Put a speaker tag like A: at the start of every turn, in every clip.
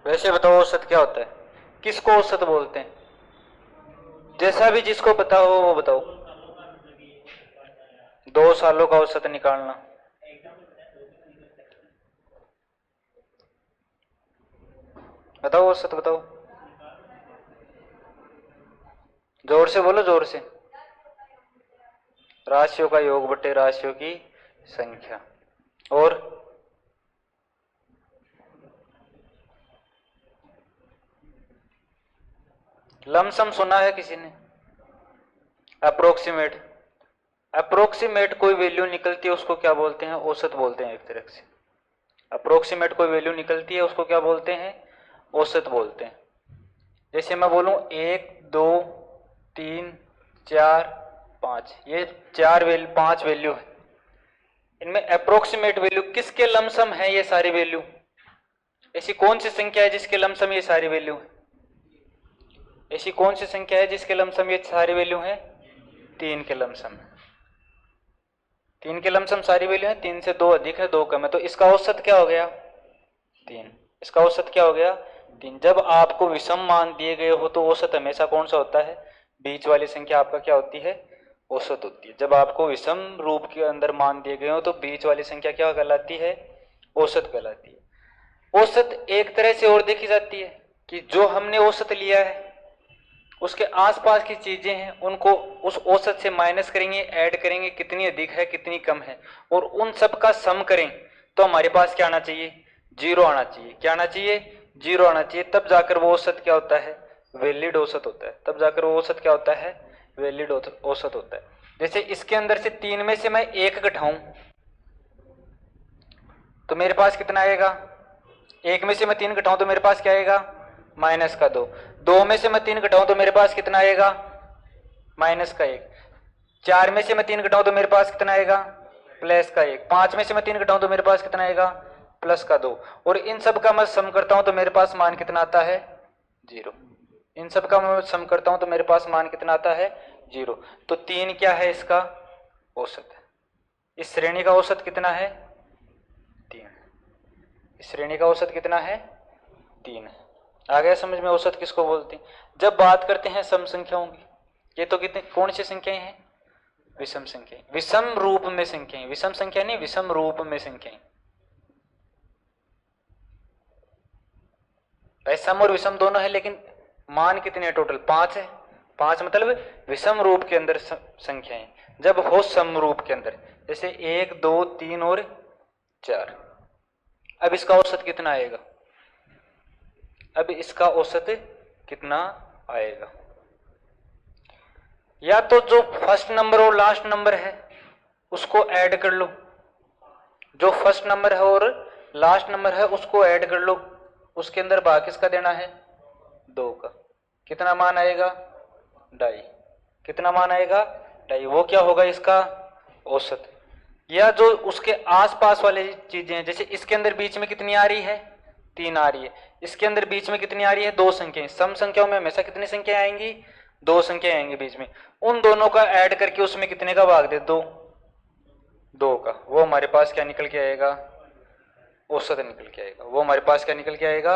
A: वैसे बताओ औसत क्या होता है, किसको औसत बोलते हैं? जैसा भी जिसको पता हो वो बताओ। 2 सालों का औसत निकालना। बताओ औसत बताओ, जोर से बोलो, जोर से। राशियों का योग बटे राशियों की संख्या। और लमसम सुना है किसी ने? अप्रोक्सीमेट। अप्रोक्सीमेट कोई वैल्यू निकलती है उसको क्या बोलते हैं? औसत बोलते हैं एक तरह से। अप्रोक्सीमेट कोई वैल्यू निकलती है उसको क्या बोलते हैं? औसत बोलते हैं। जैसे मैं बोलूं 1 2 3 4 5, ये 5 वैल्यू है। इनमें अप्रोक्सीमेट वैल्यू किसके लमसम है? ये सारी वैल्यू ऐसी कौन सी संख्या है जिसके लमसम ये सारी वैल्यू है? ऐसी कौन सी संख्या है जिसके लमसम ये सारी वैल्यू है? 3 के लमसम है। 3 के लमसम सारी वैल्यू है। 3 से 2 अधिक है, 2 कम है, तो इसका औसत क्या हो गया? 3। इसका औसत क्या हो गया? 3। जब आपको विषम मान दिए गए हो तो औसत हमेशा कौन सा होता है? बीच वाली संख्या आपका क्या होती है? औसत होती है। जब आपको विषम रूप के अंदर मान दिए गए हो तो बीच वाली संख्या क्या कहलाती है? औसत कहलाती है। औसत एक तरह से और देखी जाती है कि जो हमने औसत लिया है उसके आसपास की चीजें हैं उनको उस औसत से माइनस करेंगे, ऐड करेंगे, कितनी अधिक है कितनी कम है, और उन सब का सम करें तो हमारे पास क्या आना चाहिए? 0 आना चाहिए। क्या आना चाहिए? 0 आना चाहिए। तब जाकर वो औसत क्या होता है? वैलिड औसत होता है। तब जाकर वो औसत क्या होता है? वैलिड औसत होता है। जैसे इसके अंदर से 3 में से मैं 1 घटाऊं तो मेरे पास कितना आएगा? 1 में से मैं 3 घटाऊं तो मेरे पास क्या आएगा? -2। 2 में से मैं 3 घटाऊं तो मेरे पास कितना आएगा? -1। 4 में से मैं 3 घटाऊं तो मेरे पास कितना आएगा? +1। 5 में से मैं 3 घटाऊं तो मेरे पास कितना आएगा? +2। और इन सब का मैं सम करता हूं तो मेरे पास मान कितना आता है? 0। इन सब का मैं सम करता हूं तो मेरे पास मान कितना आता है? 0। तो 3 क्या है? इसका औसत है। इस श्रेणी का औसत कितना है? 3। इस श्रेणी का औसत कितना है? 3 है। आ गया समझ में औसत किसको बोलते हैं? जब बात करते हैं सम संख्याओं की, ये तो कितने कौन सी संख्याएं हैं? विषम संख्याएं। विषम रूप में संख्याएं, विषम संख्या नहीं, विषम रूप में संख्याएं। सम और विषम दोनों है, लेकिन मान कितने हैं टोटल? 5 है। 5 मतलब विषम रूप के अंदर संख्याएं। जब हो सम रूप के अंदर, जैसे 1 2 3 और 4, अब इसका औसत कितना आएगा? अब इसका औसत कितना आएगा? या तो जो फर्स्ट नंबर और लास्ट नंबर है उसको ऐड कर लो, जो फर्स्ट नंबर है और लास्ट नंबर है उसको ऐड कर लो, उसके अंदर भाग किसका देना है? 2 का। कितना मान आएगा? 2.5। कितना मान आएगा? 2.5। वो क्या होगा? इसका औसत। या जो उसके आसपास वाले चीजें हैं, जैसे इसके अंदर बीच में कितनी आ रही है? 3 आ रही है। इसके अंदर बीच में कितनी आ रही है? 2 संख्याएं। सम संख्याओं में हमेशा कितनी संख्याएं आएंगी? 2 संख्याएं आएंगी बीच में। उन दोनों का ऐड करके उसमें कितने का भाग दे? 2 का। वो हमारे पास क्या निकल के आएगा? औसत निकल के आएगा। वो हमारे पास क्या निकल के आएगा?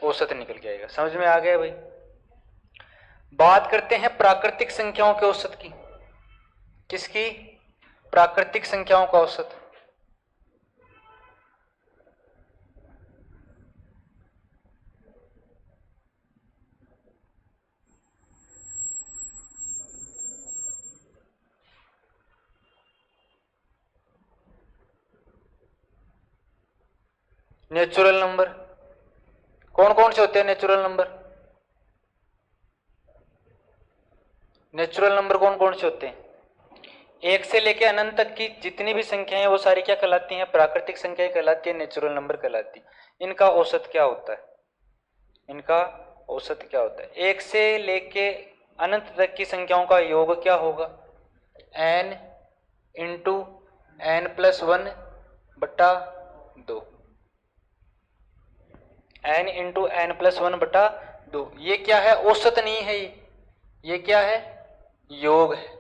A: औसत निकल के आएगा। समझ में आ गया भाई? बात करते हैं प्राकृतिक संख्याओं के औसत की। किसकी? प्राकृतिक संख्याओं का औसत। Natural number. कौन कौन से होते हैं नेचुरल नंबर? नेचुरल नंबर कौन कौन से होते हैं? 1 से लेकर अनंत तक की जितनी भी संख्याएं हैं वो सारी क्या कहलाती हैं? प्राकृतिक संख्याएं कहलाती है, नेचुरल नंबर कहलाती है। इनका औसत क्या होता है? इनका औसत क्या होता है? 1 से लेके अनंत तक की संख्याओं का योग क्या होगा? n इंटू n+1 बटा 2। n इंटू n+1 बटा 2। ये क्या है? औसत नहीं है। ये क्या है? योग है।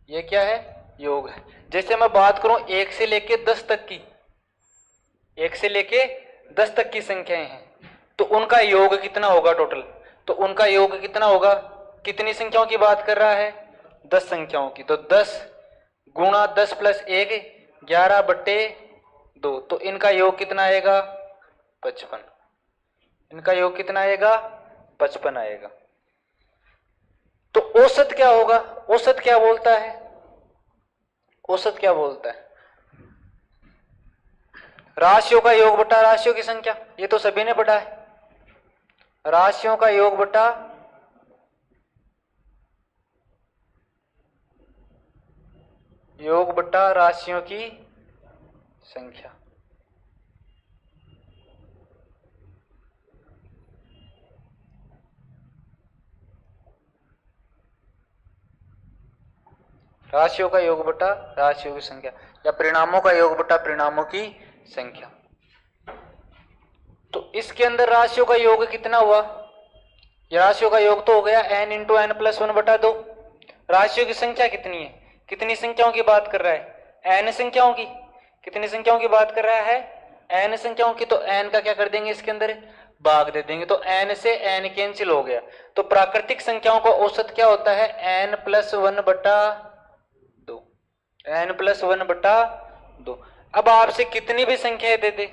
A: ये क्या है? योग है। जैसे मैं बात करूं 1 से लेके 10 तक की, 1 से लेके 10 तक की संख्याएं हैं, तो उनका योग कितना होगा टोटल? तो उनका योग कितना होगा? कितनी संख्याओं की बात कर रहा है? 10 संख्याओं की। तो 10 गुणा 10 प्लस 1 11/2। तो इनका योग कितना आएगा? 55। इनका योग कितना आएगा? 55 आएगा। तो औसत क्या होगा? औसत क्या बोलता है? औसत क्या बोलता है? राशियों का योग बटा राशियों की संख्या, ये तो सभी ने पढ़ा है। राशियों का योग बटा राशियों की संख्या। राशियों का योग बटा राशियों की संख्या, या परिणामों का योग बटा परिणामों की संख्या। तो इसके अंदर राशियों का योग कितना हुआ? ये राशियों का योग तो हो गया n इंटू एन प्लस 1/2। राशियों की संख्या कितनी है? कितनी संख्याओं की बात कर रहा है? n संख्याओं की। कितनी संख्याओं की बात कर रहा है? n संख्याओं की। तो n का क्या कर देंगे? इसके अंदर भाग दे देंगे। तो n से n कैंसिल हो गया। तो प्राकृतिक संख्याओं का औसत क्या होता है? n plus 1/2। n plus 1/2। अब आपसे कितनी भी संख्याएं दे दे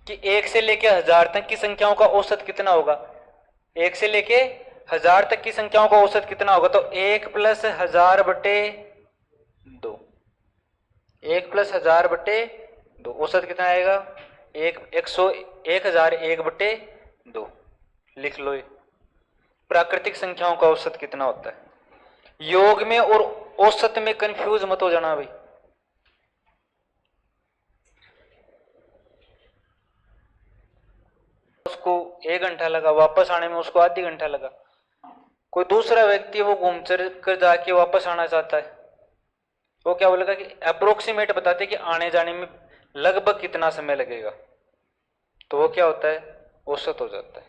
A: कि 1 से लेके 1000 तक की संख्याओं का औसत कितना होगा? 1 से लेके 1000 तक की संख्याओं का औसत कितना होगा? तो 1 प्लस 1000/2। 1 प्लस 1000/2 औसत कितना आएगा? 1001/2। लिख लो। ये प्राकृतिक संख्याओं का औसत कितना होता है? योग में और औसत में कंफ्यूज मत हो जाना भाई। उसको 1 घंटा लगा, वापस आने में उसको आधी घंटा लगा। कोई दूसरा व्यक्ति वो घूम फिर कर जाके वापस आना चाहता है, वो क्या बोलेगा कि अप्रोक्सीमेट बताते कि आने जाने में लगभग कितना समय लगेगा। तो वो क्या होता है? औसत हो जाता है।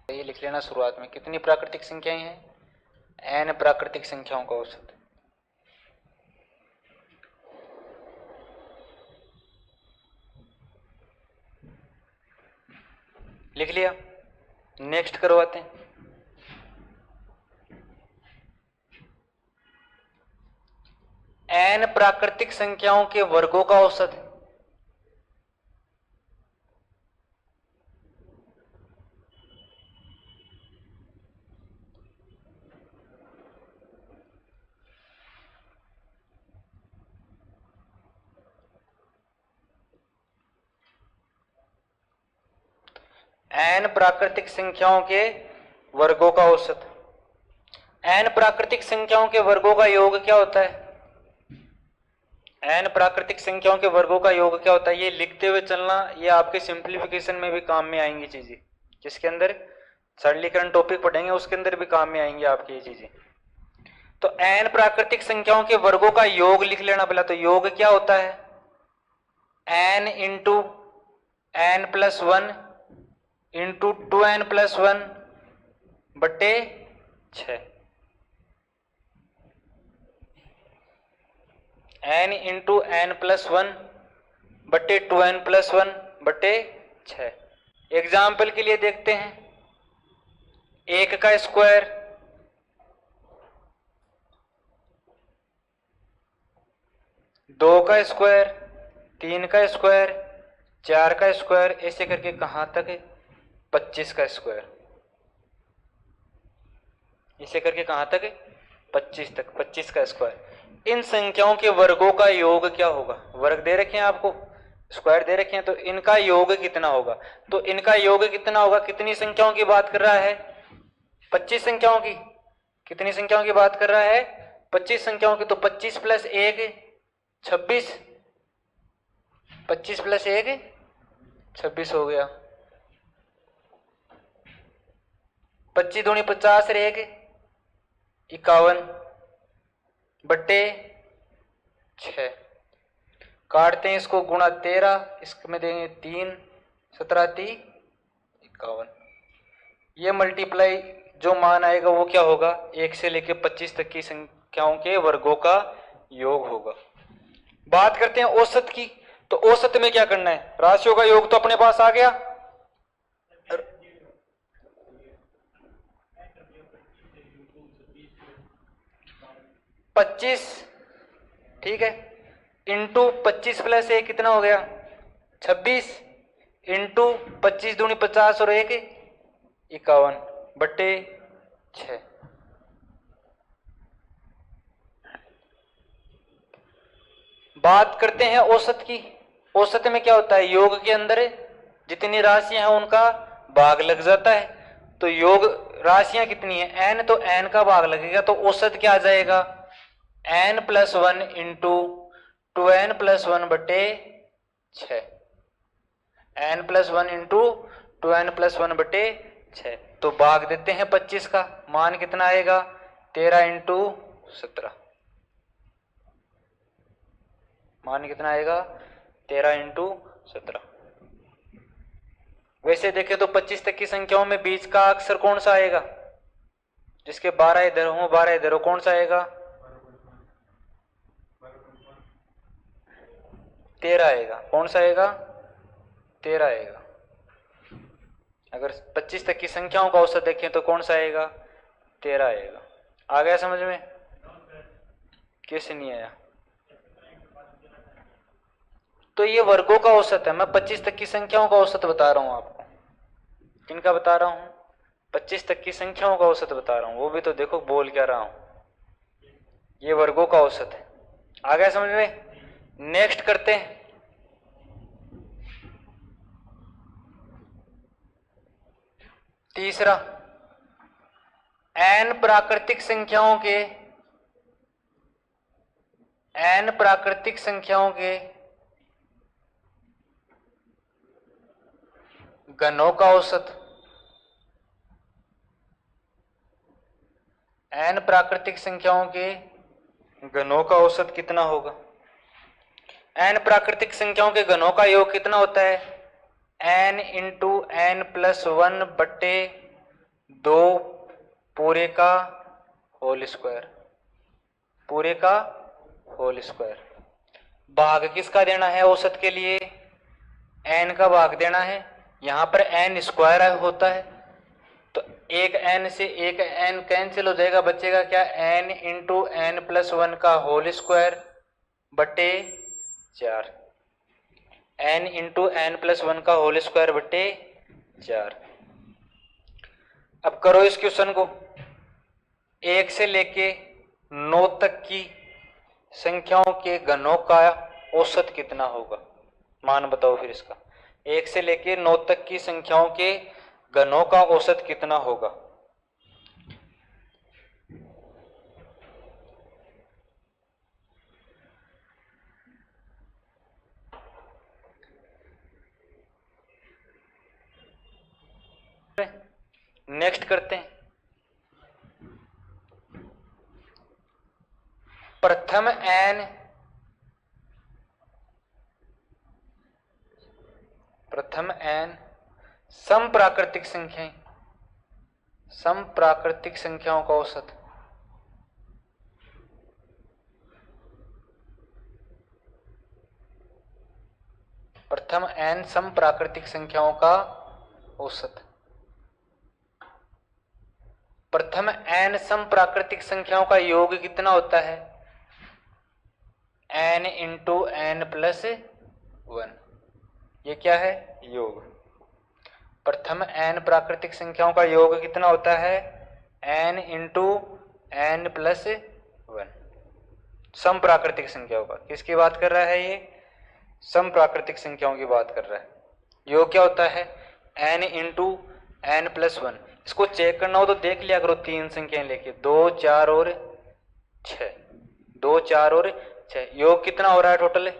A: ये लिख लेना शुरुआत में, कितनी प्राकृतिक संख्याएं हैं? n प्राकृतिक संख्याओं का औसत। लिख लिया? नेक्स्ट करवाते हैं। n प्राकृतिक संख्याओं के वर्गों का औसत है। n प्राकृतिक संख्याओं के वर्गों का औसत। n प्राकृतिक संख्याओं के वर्गों का योग क्या होता है? n प्राकृतिक संख्याओं के वर्गों का योग क्या होता है? ये लिखते हुए चलना, ये आपके सिंप्लीफिकेशन में भी काम में आएंगी चीजें। जिसके अंदर सरलीकरण टॉपिक पढ़ेंगे उसके अंदर भी काम में आएंगी आपकी ये चीजें। तो n प्राकृतिक संख्याओं के वर्गों का योग लिख लेना पहला। तो योग क्या होता है? n into n plus 1 into 2n plus 1/6। n into n plus 1/2n plus 1/6। Example के लिए देखते हैं। 1 का स्क्वायर, 2 का स्क्वायर, 3 का स्क्वायर, 4 का स्क्वायर, ऐसे करके कहां तक है? 25 का स्क्वायर। इसे करके कहां तक है? 25 तक। 25 का स्क्वायर। इन संख्याओं के वर्गों का योग क्या होगा? वर्ग दे रखे हैं आपको, स्क्वायर दे रखे हैं, तो इनका योग कितना होगा? तो इनका योग कितना होगा? कितनी संख्याओं की बात कर रहा है? 25 संख्याओं की। कितनी संख्याओं की बात कर रहा है? 25 संख्याओं की। तो 25 प्लस 1 26। 25 प्लस 1 26 हो गया। 25 दूनी 50 और 1 51/6। काटते हैं इसको, गुणा 13, इसमें देंगे 3, 17 × 3 = 51। ये मल्टीप्लाई जो मान आएगा वो क्या होगा, 1 से लेकर 25 तक की संख्याओं के वर्गों का योग होगा। बात करते हैं औसत की, तो औसत में क्या करना है, राशियों का योग तो अपने पास आ गया, पच्चीस, ठीक है, इंटू 25 प्लस 1 कितना हो गया 26, इंटू 25 दूनी 50 और 1 51 बट्टे 6। बात करते हैं औसत की, औसत में क्या होता है, योग के अंदर जितनी राशियां हैं उनका भाग लग जाता है, तो योग राशियां कितनी है n, तो n का भाग लगेगा, तो औसत क्या आ जाएगा n+1 इंटू 2n+1 बटे 6, n+1 इंटू 2n+1 बटे 6। तो भाग देते हैं 25 का, मान कितना आएगा 13 इंटू 17, मान कितना आएगा 13 इंटू 17। वैसे देखें तो 25 तक की संख्याओं में बीच का अक्षर कौन सा आएगा, जिसके 12 इधर हो 12 इधर हो, कौन सा आएगा 13 आएगा, कौन सा आएगा 13 आएगा। अगर 25 तक की संख्याओं का औसत देखें तो कौन सा आएगा 13 आएगा। आ गया समझ में, कैसे नहीं आया, तो ये वर्गों का औसत है, मैं 25 तक की संख्याओं का औसत बता रहा हूं आपको। किनका बता रहा हूं, 25 तक की संख्याओं का औसत बता रहा हूं, वो भी तो देखो बोल क्या रहा हूं, ये वर्गों का औसत है। आ गया समझ में। नेक्स्ट करते हैं, तीसरा, n प्राकृतिक संख्याओं के घनों का औसत। n प्राकृतिक संख्याओं के घनों का औसत कितना होगा, n प्राकृतिक संख्याओं के घनों का योग कितना होता है n इंटू n+1 बट्टे 2 पूरे का होल स्क्वायर, पूरे का होल स्क्वायर। भाग किसका देना है औसत के लिए, n का भाग देना है, यहां पर n स्क्वायर होता है, तो एक n से एक n कैंसिल हो जाएगा, बचेगा क्या n इंटू n+1 का होल स्क्वायर बटे 4, n इंटू n+1 का होल स्क्वायर बटे 4। अब करो इस क्वेश्चन को, 1 से लेके 9 तक की संख्याओं के घनों का औसत कितना होगा, मान बताओ फिर इसका, 1 से लेके 9 तक की संख्याओं के घनों का औसत कितना होगा। नेक्स्ट करते हैं, प्रथम n समप्राकृतिक संख्याएं, समप्राकृतिक संख्याओं का औसत। प्रथम n समप्राकृतिक संख्याओं का औसत। प्रथम n समप्राकृतिक संख्याओं का योग कितना होता है n इंटू n+1, ये क्या है योग। प्रथम n प्राकृतिक संख्याओं का योग कितना होता है n इंटू n+1, सम प्राकृतिक संख्याओं का। किसकी बात कर रहा है ये, सम प्राकृतिक संख्याओं की बात कर रहा है। योग क्या होता है n इंटू n+1। इसको चेक करना हो तो देख लिया करो, 3 संख्याएं लेके 2 4 और 6, 2 4 और 6, योग कितना हो रहा है टोटल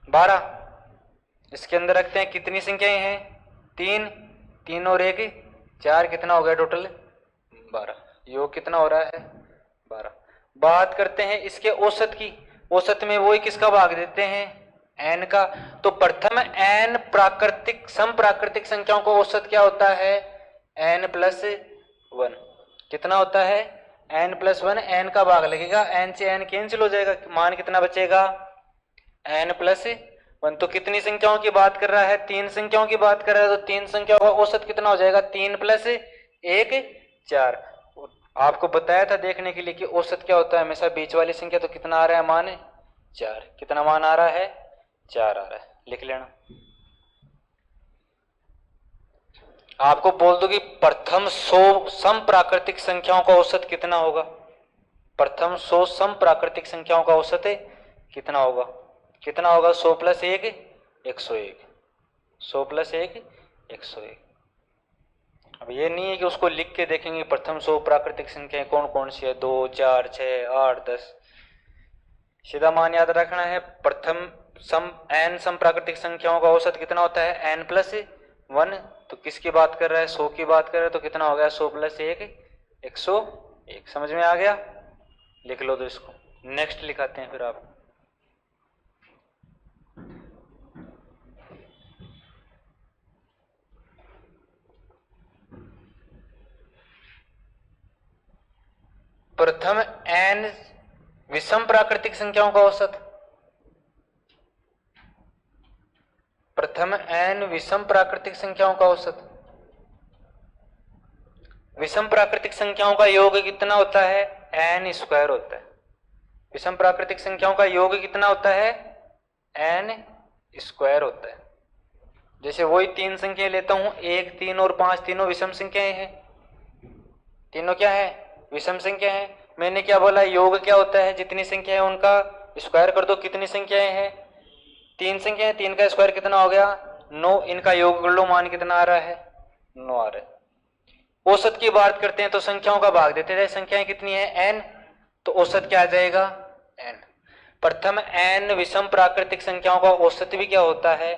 A: 12। इसके अंदर रखते हैं कितनी संख्याएं हैं 3, 3 और 1 4, कितना हो गया टोटल 12, योग कितना हो रहा है 12। बात करते हैं इसके औसत की, औसत में वही किसका भाग देते हैं n का, तो प्रथम n प्राकृतिक सम प्राकृतिक संख्याओं का औसत क्या होता है n+1, 1 कितना होता है n प्लस 1, n का भाग लगेगा, n से n कैंसिल हो जाएगा, मान कितना बचेगा n प्लस 1। तो कितनी संख्याओं की बात कर रहा है, 3 संख्याओं की बात कर रहा है, तो 3 संख्याओं का औसत कितना हो जाएगा 3 प्लस 1 4। आपको बताया था देखने के लिए कि औसत क्या होता है, हमेशा बीच वाली संख्या, तो कितना आ रहा है मान 4, कितना मान आ रहा है 4 आ रहा है, लिख लेना। आपको बोल दो कि प्रथम 100 सम प्राकृतिक संख्याओं का औसत कितना होगा, प्रथम 100 सम प्राकृतिक संख्याओं का औसत कितना होगा, कितना होगा 100 प्लस 1 101, 100 प्लस 1 101। अब ये नहीं है कि उसको लिख के देखेंगे प्रथम 100 प्राकृतिक संख्याएं कौन कौन सी है, 2 4 6 8 10। सीधा मान याद रखना है, प्रथम सम n सम प्राकृतिक संख्याओं का औसत कितना होता है n प्लस 1। तो किसकी बात कर रहा है, 100 की बात कर रहा है, तो कितना हो गया 100 प्लस 1 101। समझ में आ गया, लिख लो। तो इसको नेक्स्ट लिखाते हैं फिर आप। प्रथम n विषम प्राकृतिक संख्याओं का औसत, प्रथम n विषम प्राकृतिक संख्याओं का औसत। विषम प्राकृतिक संख्याओं का योग कितना होता है n स्क्वायर होता है। विषम प्राकृतिक संख्याओं का योग कितना होता है n स्क्वायर होता है। जैसे वही 3 संख्याएं लेता हूं, 1 3 और 5, तीनों विषम संख्याएं हैं, तीनों क्या है विषम संख्या है। मैंने क्या बोला, योग क्या होता है, जितनी संख्या है उनका स्क्वायर कर दो। कितनी संख्याएं हैं 3 संख्याएं, 3 का स्क्वायर कितना हो गया 9, इनका योग कर लो, मान कितना आ रहा है 9 आ रहा है। औसत की बात करते हैं तो संख्याओं का भाग देते हैं, संख्याएं कितनी है n, तो औसत क्या आ जाएगा n। प्रथम n विषम प्राकृतिक संख्याओं का औसत भी क्या होता है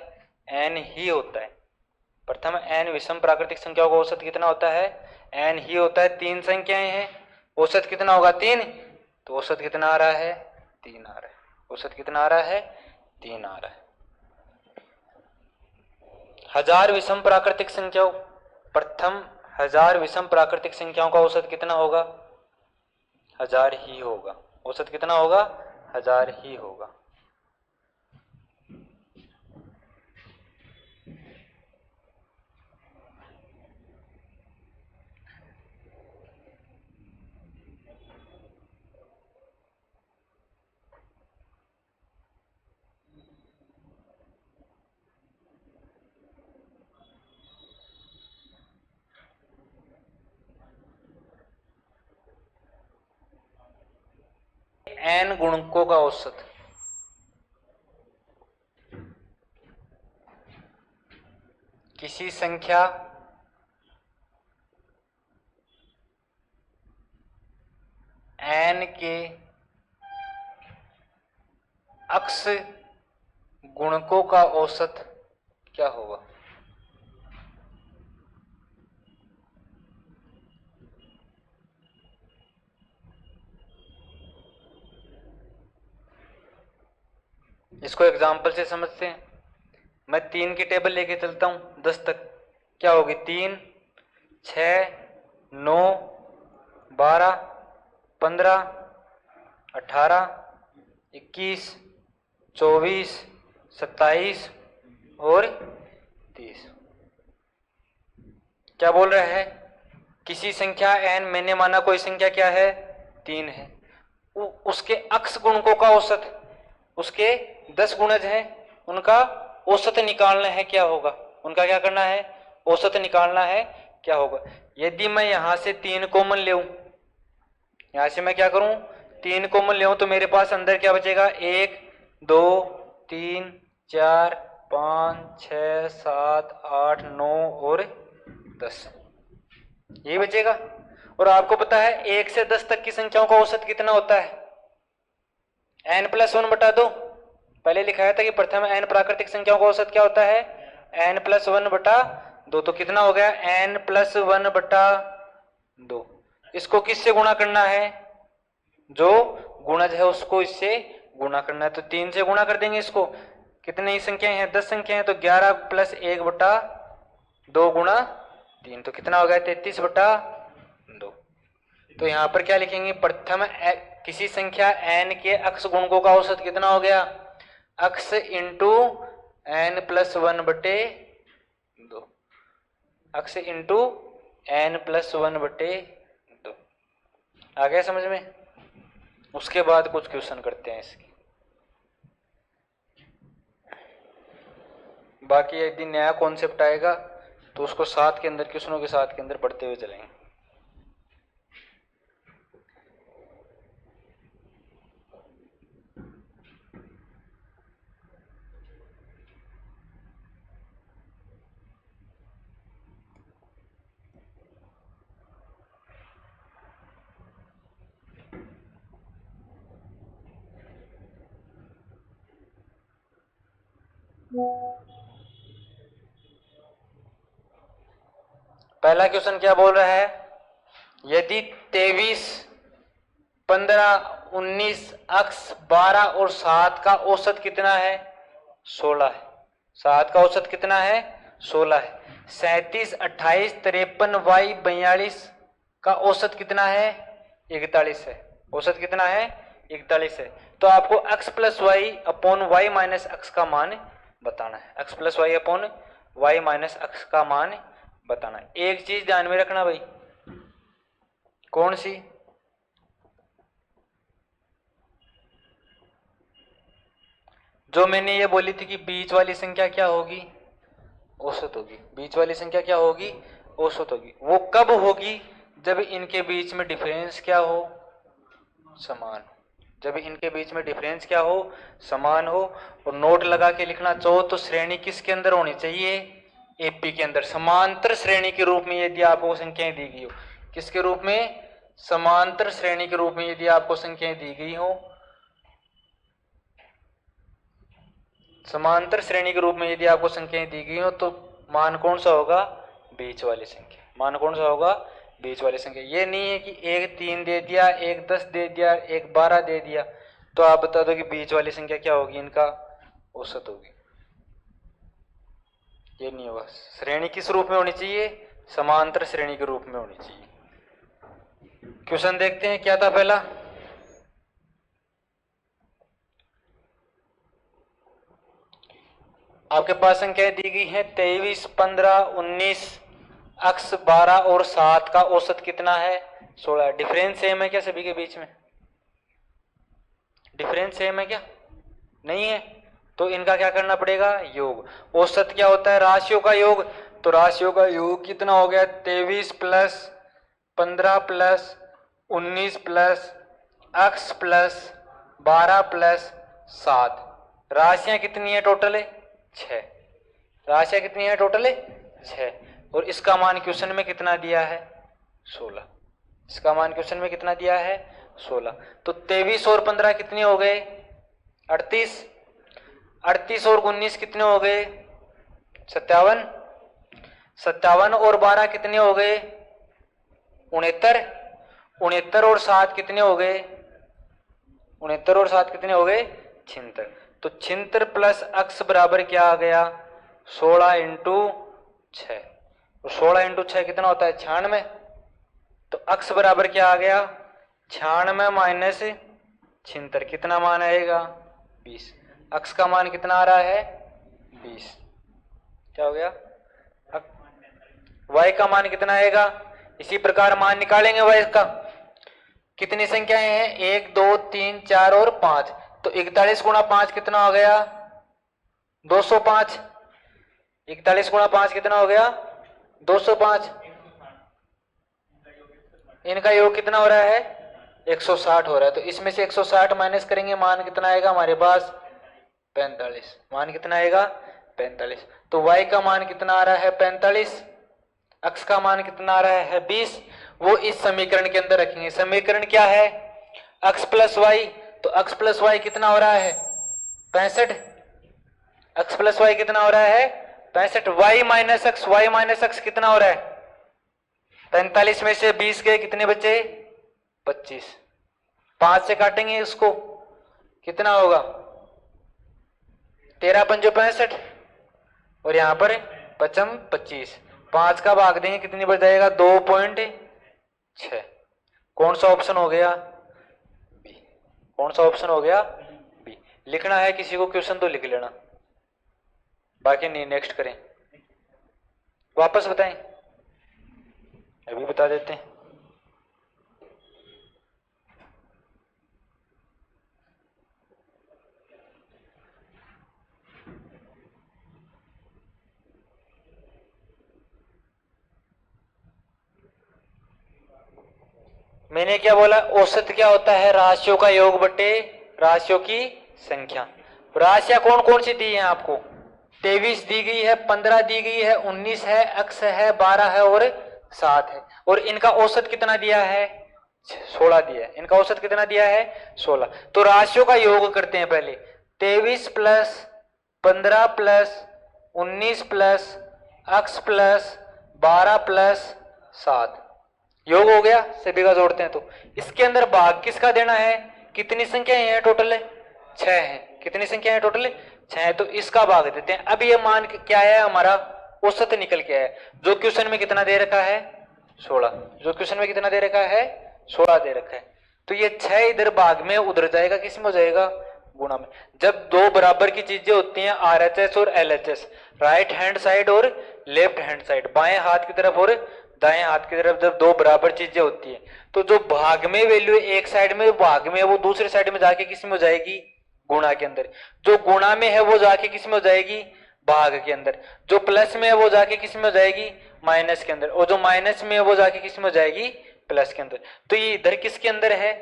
A: n ही होता है। प्रथम n विषम प्राकृतिक संख्याओं का औसत कितना होता है n ही होता है। 3 संख्याएं हैं, औसत कितना होगा 3, तो औसत कितना आ रहा है 3 आ रहा है। औसत कितना आ रहा है 3 आ रहा है। 1000 विषम प्राकृतिक संख्याओं, प्रथम 1000 विषम प्राकृतिक संख्याओं का औसत कितना होगा 1000 ही होगा। औसत कितना होगा 1000 ही होगा। n गुणकों का औसत, किसी संख्या n के अक्ष गुणकों का औसत क्या होगा। इसको एग्जाम्पल से समझते हैं। मैं 3 की टेबल लेके चलता हूं 10 तक, क्या होगी 3 6 9 12 15 18 21 24 27 और 30। क्या बोल रहा है, किसी संख्या n, मैंने माना कोई संख्या क्या है 3 है, उसके अक्ष गुणकों का औसत, उसके 10 गुणज हैं, उनका औसत निकालना है क्या होगा, उनका क्या करना है औसत निकालना है क्या होगा। यदि मैं यहां से 3 कॉमन ले, यहां से मैं क्या करूं 3 कॉमन ले, तो मेरे पास अंदर क्या बचेगा 1 2 3 4 5 6 7 8 9 और 10, यही बचेगा। और आपको पता है 1 से 10 तक की संख्याओं का औसत कितना होता है n प्लस 1 बटा 2। पहले लिखाया था कि प्रथम n प्राकृतिक संख्याओं का औसत क्या होता है n प्लस 1 बटा 2। तो कितना हो गया n प्लस 1 बटा 2। इसको किससे गुणा करना है, जो गुणज है उसको इससे गुणा करना है। तो 3 से गुणा कर देंगे इसको, कितनी संख्याएं हैं 10 संख्याएं हैं, तो 11 प्लस 1 बटा 2 गुणा 3, तो कितना हो गया 33 बटा तो यहाँ पर क्या लिखेंगे, प्रथम किसी संख्या n के अक्ष गुणकों का औसत कितना हो गया, अक्ष इंटू n+1/2, अक्ष इंटू n+1/2। आ गया समझ में। उसके बाद कुछ क्वेश्चन करते हैं इसके। बाकी यदि नया कॉन्सेप्ट आएगा तो उसको साथ के अंदर, क्वेश्चनों के साथ के अंदर पढ़ते हुए चलेंगे। पहला क्वेश्चन क्या बोल रहा है, यदि 23, 15, 19, अक्ष 12 और 7 का औसत कितना है, 16 है। 7 का औसत कितना है, 16 है। 37, 28, 53, y 42 का औसत कितना है, 41 है। औसत कितना है, 41 है। तो आपको x plus y upon y minus x का मान बताना है। x plus y upon y minus x का मान बताना है। एक चीज ध्यान में रखना भाई, कौन सी, जो मैंने ये बोली थी कि बीच वाली संख्या क्या होगी, औसत होगी। बीच वाली संख्या क्या होगी, औसत होगी। वो कब होगी, जब इनके बीच में डिफरेंस क्या हो, समान। जब इनके बीच में डिफरेंस क्या हो, समान हो। और नोट लगा के लिखना चाहो तो श्रेणी किसके अंदर होनी चाहिए, एपी के अंदर। समांतर श्रेणी के रूप में यदि आपको संख्याएं दी गई हो, किसके रूप में, समांतर श्रेणी के रूप में यदि आपको संख्याएं दी गई हो, समांतर श्रेणी के रूप में यदि आपको संख्याएं दी गई हो, तो मान कौन सा होगा, बीच वाली संख्या। मान कौन सा होगा, बीच वाली संख्या। ये नहीं है कि एक 3 दे दिया, एक 10 दे दिया, एक 12 दे दिया, तो आप बता दो कि बीच वाली संख्या क्या होगी, इनका औसत होगी। ये नहीं होगा। श्रेणी किस रूप में होनी चाहिए, समांतर श्रेणी के रूप में होनी चाहिए। क्वेश्चन देखते हैं क्या था पहला। आपके पास संख्याएं दी गई है 23, 15, 19, अक्ष 12 और 7 का औसत कितना है, 16। डिफरेंस सेम है क्या सभी के बीच में, डिफरेंस सेम है क्या, नहीं है। तो इनका क्या करना पड़ेगा, योग। औसत क्या होता है, राशियों का योग। तो राशियों का योग कितना हो गया, 23 प्लस 15 प्लस 19 प्लस अक्ष प्लस 12 प्लस 7। राशियां कितनी है टोटल, 6। राशियां कितनी है टोटल, 6। और इसका मान क्वेश्चन में कितना दिया है, 16। इसका मान क्वेश्चन में कितना दिया है, 16। तो 23 और 15 कितने हो गए, 38। 38 और 19 कितने हो गए, 57। 57 और 12 कितने हो गए, 69। 69 और 7 कितने हो गए, 69 और 7 कितने हो गए, 76। तो 76 प्लस अक्ष बराबर क्या आ गया, 16 इंटू 6। 16 इंटू 6 कितना होता है, 96। तो अक्ष बराबर क्या आ गया, 96 माइनस 76, कितना मान आएगा, 20। अक्ष का मान कितना आ रहा है, 20। क्या हो गया, y का मान कितना आएगा। इसी प्रकार मान निकालेंगे y का। कितनी संख्याएं हैं, 1, 2, 3, 4 और 5। तो 41 गुणा 5 कितना हो गया, 205। 41 गुणा 5 कितना हो गया, 205। इनका योग कितना हो रहा है, 160 हो रहा है। तो इसमें से 160 माइनस करेंगे, मान कितना आएगा हमारे पास, 45। मान कितना आएगा, 45। तो y का मान कितना आ रहा है, 45। अक्ष का मान कितना आ रहा है, 20। वो इस समीकरण के अंदर रखेंगे। समीकरण क्या है, अक्ष प्लस वाई। तो अक्ष प्लस वाई कितना हो रहा है, 65। अक्ष प्लस वाई कितना हो रहा है, 65। वाई माइनस अक्ष, वाई माइनस अक्ष कितना हो रहा है, 45 में से 20 गए, कितने बचे, 25। 5 से काटेंगे इसको, कितना होगा, 13 पंजो 65 और यहां पर 25। 5 का भाग देंगे, कितनी बच जाएगा, 2.6। कौन सा ऑप्शन हो गया? बी। कौन सा ऑप्शन हो गया? बी। लिखना है किसी को क्वेश्चन तो लिख लेना, बाकी नहीं नेक्स्ट करें। वापस बताएं? अभी बता देते हैं। मैंने क्या बोला? औसत क्या होता है? राशियों का योग बटे राशियों की संख्या। राशियां कौन कौन सी दी है आपको? 23 दी गई है, 15 दी गई है, 19 है, अक्स है, 12 है और 7 है। और इनका औसत कितना दिया है? 16 दिया है। इनका औसत कितना दिया है? 16। तो राशियों का योग करते हैं पहले। 23 प्लस 15 प्लस 19 प्लस अक्स प्लस 12 प्लस 7 योग हो गया। सभी का जोड़ते हैं तो इसके अंदर भाग किसका देना है? कितनी संख्याएं हैं टोटल? 6 है। कितनी संख्या है टोटल? 6 है। तो इसका भाग देते हैं। अब ये मान क्या है हमारा? औसत निकल के आया। जो क्वेश्चन में कितना दे रखा है? 16। जो क्वेश्चन में कितना दे रखा है? 16 दे रखा है। तो ये 6 इधर भाग में उधर जाएगा, किस में हो जाएगा? गुणा में। जब दो बराबर की चीजें होती हैं RHS और LHS, राइट हैंड साइड और लेफ्ट हैंड साइड, बाएं हाथ की तरफ और दाएं हाथ की तरफ, जब दो बराबर चीजें होती है तो जो भाग में वैल्यू एक साइड में भाग में, वो दूसरे साइड में जाके किस में हो जाएगी? गुणा के अंदर। जो गुणा में है वो जाके किस में हो जाएगी? भाग के अंदर। जो प्लस में है वो जाके किस में हो जाएगी? माइनस के अंदर। और जो माइनस में है वो जाके किस में हो जाएगी? प्लस के अंदर। तो ये इधर किसके अंदर है?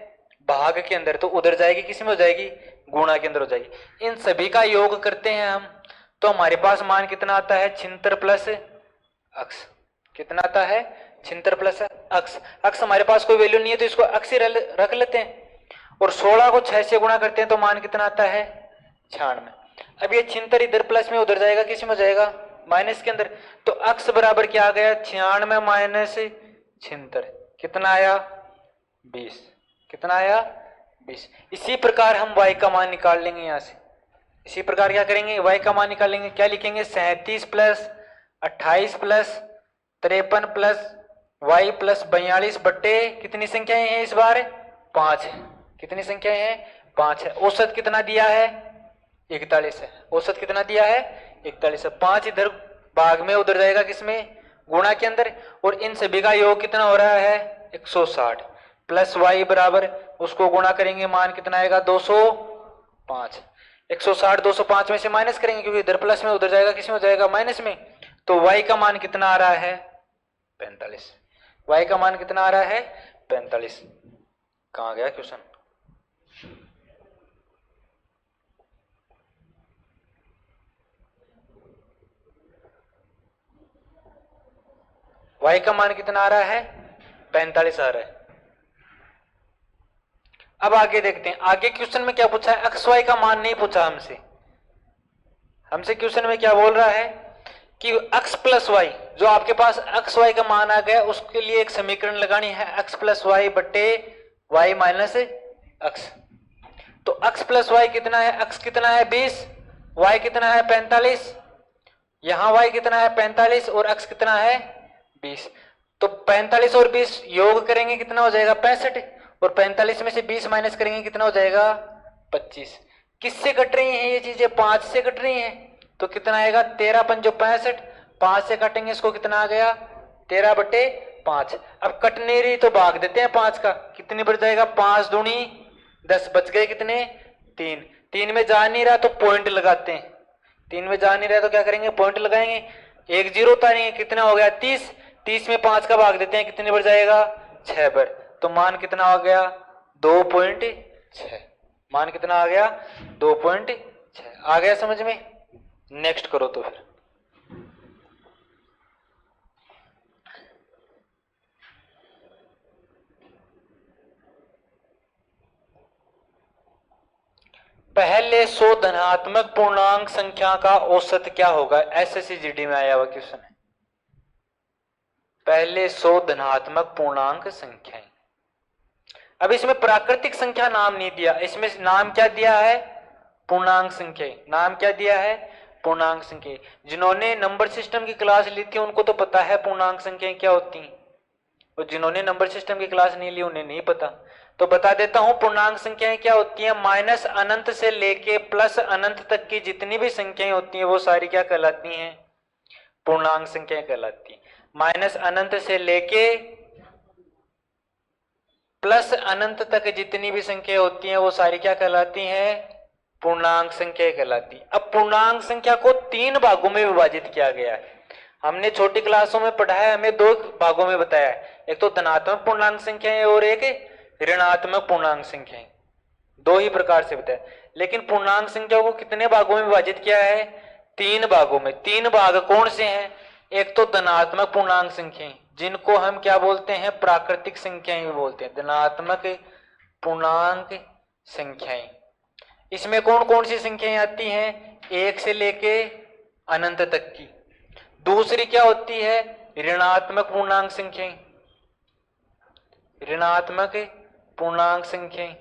A: भाग के अंदर। तो उधर जाएगी किस में हो जाएगी? गुणा के अंदर हो जाएगी। इन सभी का योग करते हैं हम तो हमारे पास मान कितना आता है? 76 प्लस अक्स। कितना आता है? 76 प्लस अक्स। अक्स हमारे पास कोई वैल्यू नहीं है तो इसको अक्स ही रख लेते हैं। और 16 को 6 से गुणा करते हैं तो मान कितना आता है? 96। अब ये 76 इधर प्लस में उधर जाएगा, किस में हो जाएगा? माइनस के अंदर। तो अक्स बराबर क्या आ गया? 96 माइनस 76 कितना आया? 20। कितना आया? 20। इसी प्रकार हम y का मान निकाल लेंगे यहां से। इसी प्रकार क्या करेंगे? y का मान निकालेंगे। क्या लिखेंगे? 37 plus 28 plus 53 plus y plus 42 बट्टे कितनी संख्याएं हैं इस बार? 5 है। कितनी संख्याएं हैं? 5 है। औसत कितना दिया है? 41 है। औसत कितना दिया है? 41 है। 5 इधर भाग में उधर जाएगा किसमें? गुणा के अंदर। और इन सभी का योग कितना हो रहा है? 160 प्लस y बराबर उसको गुणा करेंगे, मान कितना आएगा? 205। 160 205 में से माइनस करेंगे क्योंकि इधर प्लस में उधर जाएगा किस में हो जाएगा? माइनस में। तो y का मान कितना आ रहा है? 45। y का मान कितना आ रहा है? 45। कहां गया क्वेश्चन? y का मान कितना आ रहा है? 45 आ रहा है। अब आगे देखते हैं। आगे क्वेश्चन में क्या पूछा है? एक्स वाई का मान नहीं पूछा हमसे। हमसे क्वेश्चन में क्या बोल रहा है कि x प्लस वाई, जो आपके पास x y का मान आ गया उसके लिए एक समीकरण लगानी है, x प्लस वाई बट्टे वाई माइनस एक्स। तो x प्लस वाई कितना है? x कितना है? 20। y कितना है? 45। यहां y कितना है? 45 और x कितना है? 20। तो 45 और 20 योग करेंगे कितना हो जाएगा? 65। और 45 में से 20 माइनस करेंगे कितना हो जाएगा? 25। किससे कट रही हैं ये चीजें? 5 से कट रही हैं। तो कितना आएगा? 13 पंजो 65। 5 से काटेंगे इसको, कितना आ गया? 13 बटे 5। अब कट नहीं रही तो भाग देते हैं 5 का। कितनी बढ़ जाएगा? 5 दूनी 10, बच गए कितने? 3। 3 में जा नहीं रहा तो पॉइंट लगाते हैं। 3 में जा नहीं रहा तो क्या करेंगे? पॉइंट लगाएंगे। एक जीरो उतारेंगे, कितना हो गया? 30। 30 में 5 का भाग देते हैं, कितने बढ़ जाएगा? 6 पर। तो मान कितना हो गया? 2.6। मान कितना आ गया? 2.6 आ गया समझ में? नेक्स्ट करो तो फिर। पहले 100 धनात्मक पूर्णांक संख्या का औसत क्या होगा? एसएससी जीडी में आया हुआ क्वेश्चन है। पहले 100 धनात्मक पूर्णांक संख्याएं। अब इसमें प्राकृतिक संख्या नाम नहीं दिया, इसमें नाम क्या दिया है? पूर्णांक संख्या। नाम क्या दिया है? पूर्णांक संख्या। जिन्होंने नंबर सिस्टम की क्लास ली थी उनको तो पता है पूर्णांक संख्याएं क्या होती हैं। और जिन्होंने नंबर सिस्टम की क्लास नहीं ली उन्हें नहीं पता। तो बता देता हूं पूर्णांक संख्याएं क्या होती हैं। माइनस अनंत से लेके प्लस अनंत तक की जितनी भी संख्याएं होती हैं वो सारी क्या कहलाती हैं, पूर्णांक संख्याएं कहलाती हैं। माइनस अनंत से लेके प्लस अनंत तक जितनी भी संख्या होती हैं वो सारी क्या कहलाती हैं, पूर्णांक संख्या कहलाती है। अब पूर्णांक संख्या को 3 भागों में विभाजित किया गया है। हमने छोटी क्लासों में पढ़ा है, हमें 2 भागों में बताया है, एक तो धनात्मक पूर्णांक संख्याएं और एक ऋणात्मक पूर्णांक संख्याएं, 2 ही प्रकार से बताया। लेकिन पूर्णांक संख्या को कितने भागों में विभाजित किया है, 3 भागों में। 3 भाग कौन से हैं, एक तो धनात्मक पूर्णांक संख्याएं जिनको हम क्या बोलते हैं, प्राकृतिक संख्याएं भी बोलते हैं, धनात्मक पूर्णांक संख्याएं। इसमें कौन कौन सी संख्याएं आती हैं, 1 से लेके अनंत तक की। दूसरी क्या होती है, ऋणात्मक पूर्णांक संख्याएं, ऋणात्मक पूर्णांक संख्याएं।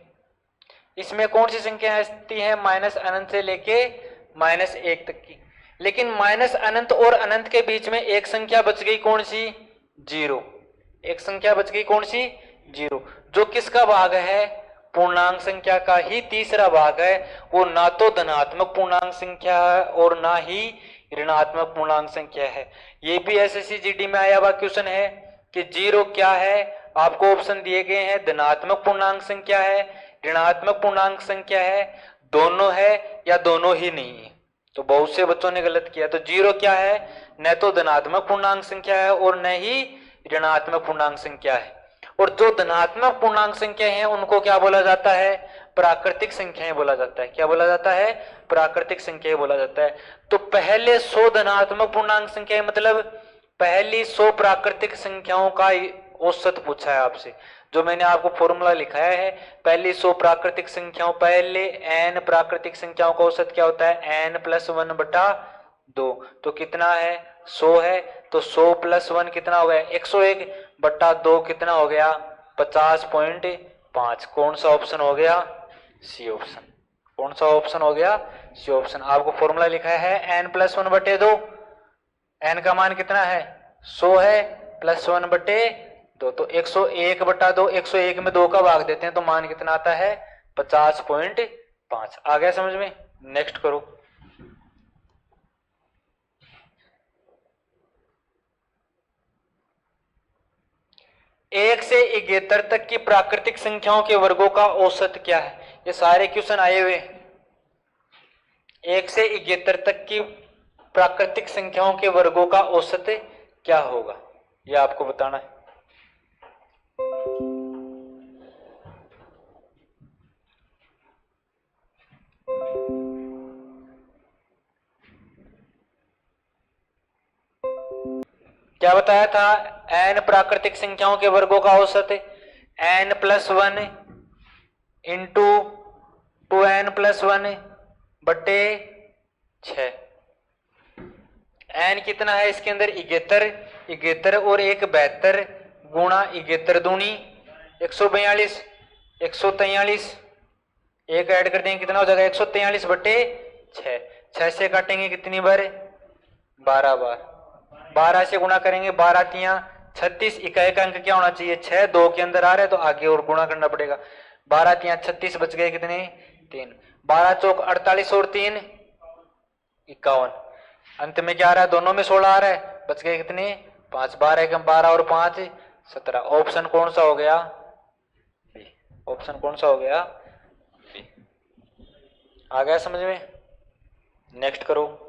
A: इसमें कौन सी संख्या आती है, माइनस अनंत से लेके माइनस 1 तक की। लेकिन माइनस अनंत और अनंत के बीच में एक संख्या बच गई, कौन सी, 0। एक संख्या बच गई, कौन सी, 0, जो किसका भाग है, पूर्णांक संख्या का ही तीसरा भाग है। वो ना तो धनात्मक पूर्णांक संख्या है और ना ही ऋणात्मक पूर्णांक संख्या है। ये भी एसएससी जीडी में आया हुआ क्वेश्चन है कि 0 क्या है, आपको ऑप्शन दिए गए हैं, धनात्मक पूर्णांक संख्या है, ऋणात्मक पूर्णांक संख्या है, दोनों है या दोनों ही नहीं है। तो बहुत से बच्चों ने गलत किया। तो 0 क्या है, न तो धनात्मक पूर्णांक संख्या है और न ही ऋणात्मक पूर्णांक संख्या है। और जो धनात्मक पूर्णांक संख्या है उनको क्या बोला जाता है, प्राकृतिक संख्याएं बोला जाता है। क्या बोला जाता है, प्राकृतिक संख्याएं बोला जाता है। तो पहले 100 धनात्मक पूर्णांक संख्याएं, मतलब पहली 100 प्राकृतिक संख्याओं का औसत पूछा है आपसे। जो मैंने आपको फॉर्मूला लिखाया है, पहली 100 प्राकृतिक संख्याओं, पहले n प्राकृतिक संख्याओं का औसत क्या होता है, n + 1/2। तो कितना है, 100 है, तो 100 + 1 कितना हो गया, 101/2 कितना हो गया, 50.5। कौन सा ऑप्शन हो गया, सी ऑप्शन। कौन सा ऑप्शन हो गया, सी ऑप्शन। आपको फॉर्मूला लिखा है n + 1/2, n का मान कितना है, 100 है, + 1/2, तो 101/2, 101 में 2 का भाग देते हैं तो मान कितना आता है, 50.5। आ गया समझ में। नेक्स्ट करो। एक से 71 तक की प्राकृतिक संख्याओं के वर्गों का औसत क्या है। ये सारे क्वेश्चन आए हुए। 1 से 71 तक की प्राकृतिक संख्याओं के वर्गों का औसत क्या होगा, यह आपको बताना है। क्या बताया था, n प्राकृतिक संख्याओं के वर्गों का औसत n + 1 इंटू 2n + 1 बटे 6। n कितना है इसके अंदर, 71 और 1 72 गुणा 71 दूनी 142, 143, एक ऐड कर देंगे कितना हो जाएगा, 143/6। 6 से काटेंगे कितनी बार, 12 बार। 12 से गुणा करेंगे, 12 तियां 36, इकाई का अंक क्या होना चाहिए, 6, 2 के अंदर आ रहा है तो आगे और गुणा करना पड़ेगा। 12 तियां 36, बच गए कितने, 3। 12 चौक 48 और 3 51। अंत में क्या आ रहा है, दोनों में 16 आ रहा है, बच गए कितने, 5। 12 और 5 17। ऑप्शन कौन सा हो गया, बी। ऑप्शन कौन सा हो गया, बी। आ गया समझ में। नेक्स्ट करो।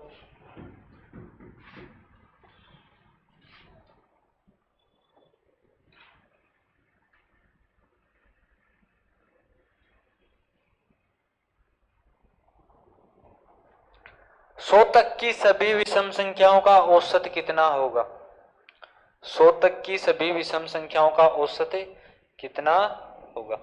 A: सौ तक की सभी विषम संख्याओं का औसत कितना होगा। 100 तक की सभी विषम संख्याओं का औसत कितना होगा।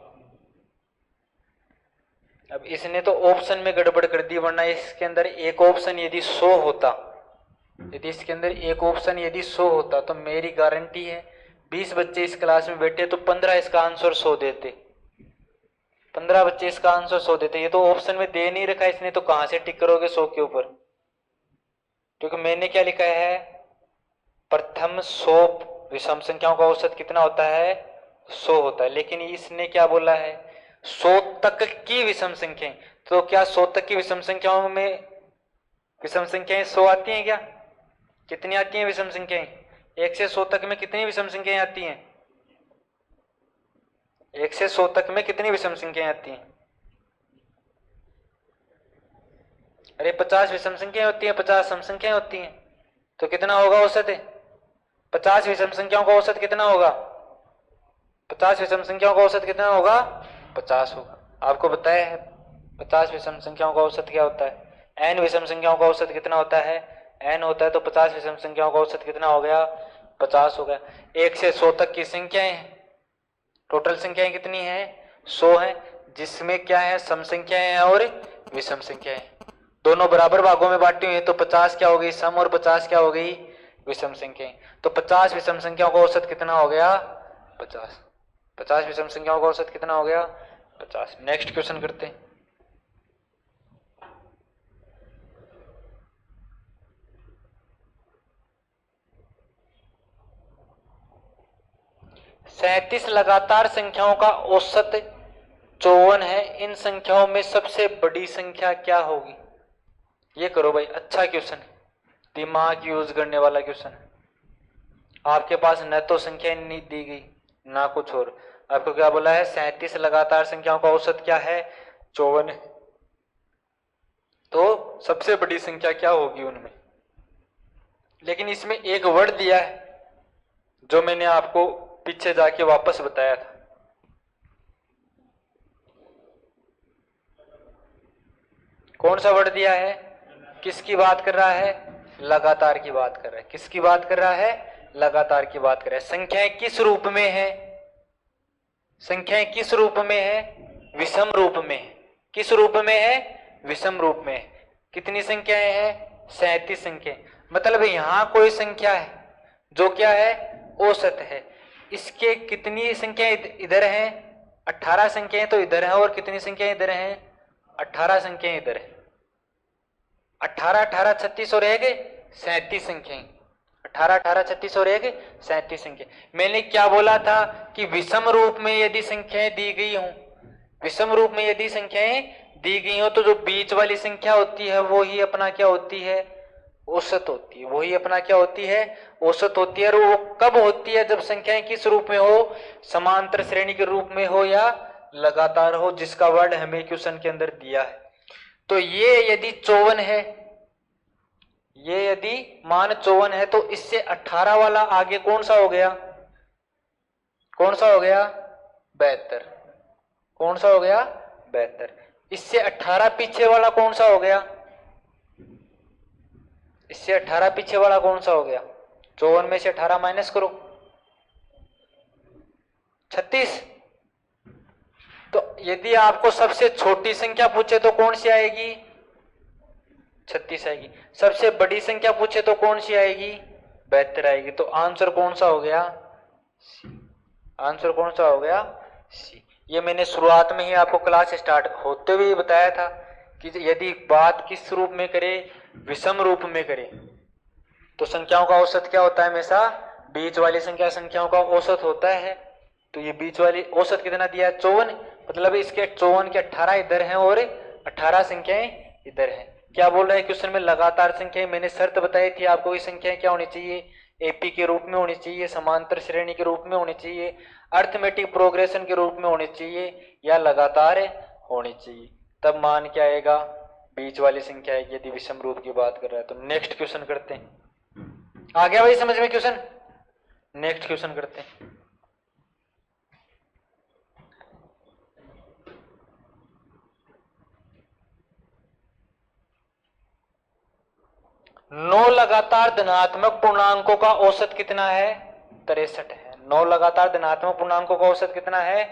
A: अब इसने तो ऑप्शन में गड़बड़ कर दी, वरना इसके अंदर एक ऑप्शन यदि 100 होता, यदि इसके अंदर एक ऑप्शन यदि 100 होता तो मेरी गारंटी है 20 बच्चे इस क्लास में बैठे तो 15 इसका आंसर 100 देते। 15 बच्चे इसका आंसर 100 देते। ये तो ऑप्शन में दे नहीं रखा इसने, तो कहां से टिक करोगे 100 के ऊपर। क्योंकि मैंने क्या लिखा है, प्रथम 100 विषम संख्याओं का औसत कितना होता है? 100 होता है। लेकिन इसने क्या बोला है? 100 तक की विषम संख्याएं। तो क्या 100 तक की विषम संख्याओं में विषम संख्याएं 100 आती हैं क्या? कितनी आती हैं विषम संख्याएं? 1 से 100 तक में कितनी विषम संख्याएं आती हैं? 1 से 100 तक में कितनी विषम संख्याएं आती हैं? अरे 50 विषम संख्याएं होती हैं, 50 सम संख्याएं होती हैं। तो कितना होगा औसत है? 50 विषम संख्याओं का औसत कितना होगा? 50 विषम संख्याओं का औसत कितना होगा? 50 होगा। आपको बताया है 50 विषम संख्याओं का औसत क्या होता है? n विषम संख्याओं का औसत कितना होता है? n होता है। तो 50 विषम संख्याओं का औसत कितना हो गया? 50 हो गया। 1 से 100 तक की संख्याएं, टोटल संख्याएं कितनी है? 100 है, जिसमें क्या है? सम संख्याएं और विषम संख्याएं। दोनों बराबर भागों में बांटी हुई है। तो 50 क्या हो गई? सम, और 50 क्या हो गई? विषम संख्याएं। तो 50 विषम संख्याओं का औसत कितना हो गया? 50। 50 विषम संख्याओं का औसत कितना हो गया? 50। नेक्स्ट क्वेश्चन करते हैं। सैंतीस लगातार संख्याओं का औसत 54 है। इन संख्याओं में सबसे बड़ी संख्या क्या होगी? ये करो भाई, अच्छा क्वेश्चन है, दिमाग यूज करने वाला क्वेश्चन है। आपके पास न तो संख्या नहीं दी गई ना कुछ और, आपको क्या बोला है? 37 लगातार संख्याओं का औसत क्या है? 54 है। तो सबसे बड़ी संख्या क्या होगी उनमें? लेकिन इसमें एक वर्ड दिया है जो मैंने आपको पीछे जाके वापस बताया था। कौन सा वर्ड दिया है? किसकी बात कर रहा है? लगातार की बात कर रहा है। किसकी बात कर रहा है? लगातार की बात कर रहा है। संख्याएं किस रूप में है? संख्याएं किस रूप में है? विषम रूप में है। किस रूप में है? विषम रूप में है। कितनी संख्याएं हैं? 37 संख्या। मतलब यहां कोई संख्या है जो क्या है? औसत है। इसके कितनी संख्याएं इधर हैं? 18 संख्याएं तो इधर है, और कितनी संख्याएं इधर हैं? 18 संख्याएं इधर है। 18 18 36 और एक 37 संख्याएं। 18 18 36 और एक 37 संख्या। मैंने क्या बोला था कि विषम रूप में यदि संख्याएं दी गई हों, विषम रूप में यदि संख्याएं दी गई हो, तो जो बीच वाली संख्या होती है वो ही अपना क्या होती है? औसत होती है। वही अपना क्या होती है? औसत होती है। और वो कब होती है? जब संख्याएं किस रूप में हो? समांतर श्रेणी के रूप में हो या लगातार हो, जिसका वर्ड हमें क्वेश्चन के अंदर दिया है। तो ये यदि 54 है, ये यदि मान 54 है, तो इससे 18 वाला आगे कौन सा हो गया? कौन सा हो गया? 72। कौन सा हो गया? 72। इससे 18 पीछे वाला कौन सा हो गया? इससे 18 पीछे वाला कौन सा हो गया? 54 में से 18 माइनस करो, 36। तो यदि आपको सबसे छोटी संख्या पूछे तो कौन सी आएगी? 36 आएगी। सबसे बड़ी संख्या पूछे तो कौन सी आएगी? 72 आएगी। तो आंसर कौन सा हो गया? सी। आंसर कौन सा हो गया? सी। ये मैंने शुरुआत में ही आपको क्लास स्टार्ट होते हुए बताया था कि यदि बात किस रूप में करे? विषम रूप में करे, तो संख्याओं का औसत क्या होता है? हमेशा बीच वाली संख्याओं का औसत होता है। तो ये बीच वाली औसत कितना दिया है? 54। मतलब इसके 54 के 18 इधर हैं और 18 संख्याएं इधर हैं। क्या बोल रहे हैं क्वेश्चन में? लगातार संख्याएं। मैंने शर्त बताई थी आपको, ये संख्याएं क्या होनी चाहिए? एपी के रूप में होनी चाहिए, समांतर श्रेणी के रूप में होनी चाहिए, अर्थमेटिक प्रोग्रेशन के रूप में होनी चाहिए, या लगातार होनी चाहिए। तब मान क्या आएगा? बीच वाली संख्या है, यदि विषम रूप की बात कर रहा है। तो नेक्स्ट क्वेश्चन करते हैं। आ गया भाई समझ में क्वेश्चन? नेक्स्ट क्वेश्चन करते हैं। नौ लगातार धनात्मक पूर्णांकों का औसत कितना है? 63 है। 9 लगातार धनात्मक पूर्णांकों का औसत कितना है?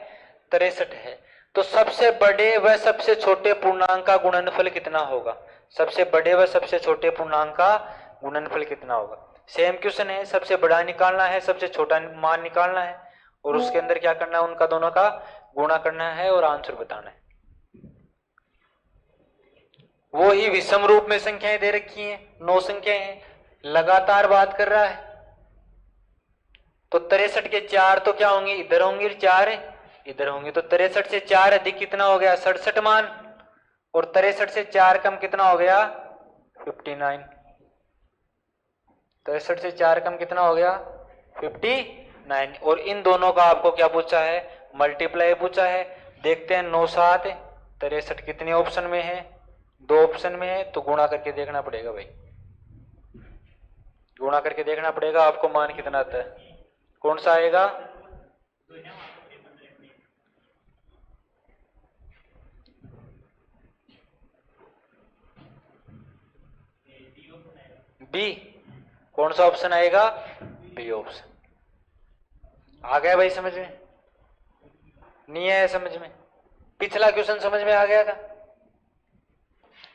A: 63 है। तो सबसे बड़े व सबसे छोटे पूर्णांक का गुणनफल कितना होगा? सबसे बड़े व सबसे छोटे पूर्णांक का गुणनफल कितना होगा? सेम क्वेश्चन है, सबसे बड़ा निकालना है, सबसे छोटा मान निकालना है, और उसके अंदर क्या करना है? उनका दोनों का गुणा करना है और आंसर बताना है। वो ही विषम रूप में संख्याएं दे रखी हैं, 9 संख्याएं हैं, लगातार बात कर रहा है। तो 63 के 4 तो क्या होंगे, इधर होंगे, 4 इधर होंगे, तो 63 से 4 अधिक कितना हो गया, 67 मान, और 63 से 4 कम कितना हो गया, 59। 63 से 4 कम कितना हो गया, 59। और इन दोनों का आपको क्या पूछा है, मल्टीप्लाई पूछा है। देखते हैं 9 7 63 कितने ऑप्शन में है, 2 ऑप्शन में है, तो गुणा करके देखना पड़ेगा भाई, गुणा करके देखना पड़ेगा आपको मान कितना आता है, कौन सा आएगा, बी। कौन सा ऑप्शन आएगा, बी ऑप्शन। आ गया भाई समझ में, नहीं आया समझ में, पिछला क्वेश्चन समझ में आ गया था,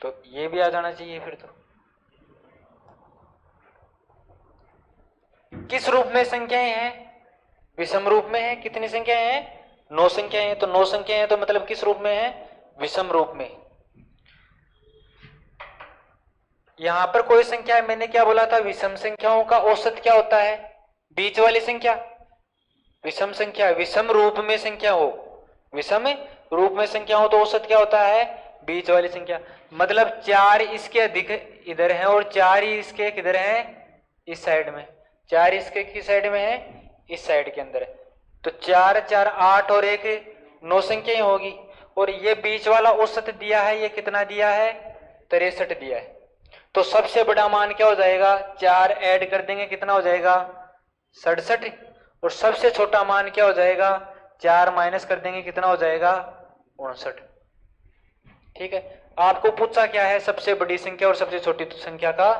A: तो ये भी आ जाना चाहिए फिर तो। किस रूप में संख्याएं हैं, विषम रूप में है। कितनी संख्याएं हैं, 9 संख्याएं हैं, तो 9 संख्याएं हैं तो मतलब किस रूप में है, विषम रूप में। यहां पर कोई संख्या है, मैंने क्या बोला था, विषम संख्याओं का औसत क्या होता है, बीच वाली संख्या। विषम संख्या, विषम रूप में संख्या हो, विषम रूप में संख्या हो तो औसत क्या होता है, बीच वाली संख्या। मतलब 4 इसके अधिक इधर है और 4 ही इसके किधर है, इस साइड में, 4 इसके किस साइड में है, इस साइड के अंदर है, तो 4 4 8 और 1 9 संख्याएं होगी। और ये बीच वाला औसत दिया है, ये कितना दिया है, 63 दिया है। तो सबसे बड़ा मान क्या हो जाएगा, 4 ऐड कर देंगे कितना हो जाएगा, 67। और सबसे छोटा मान क्या हो जाएगा, 4 माइनस कर देंगे कितना हो जाएगा, 59। ठीक है, आपको पूछा क्या है, सबसे बड़ी संख्या और सबसे छोटी संख्या का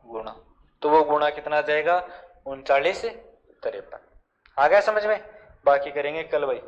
A: गुणा, तो वो गुणा कितना आ जाएगा, 39 53। आ गया समझ में, बाकी करेंगे कल भाई।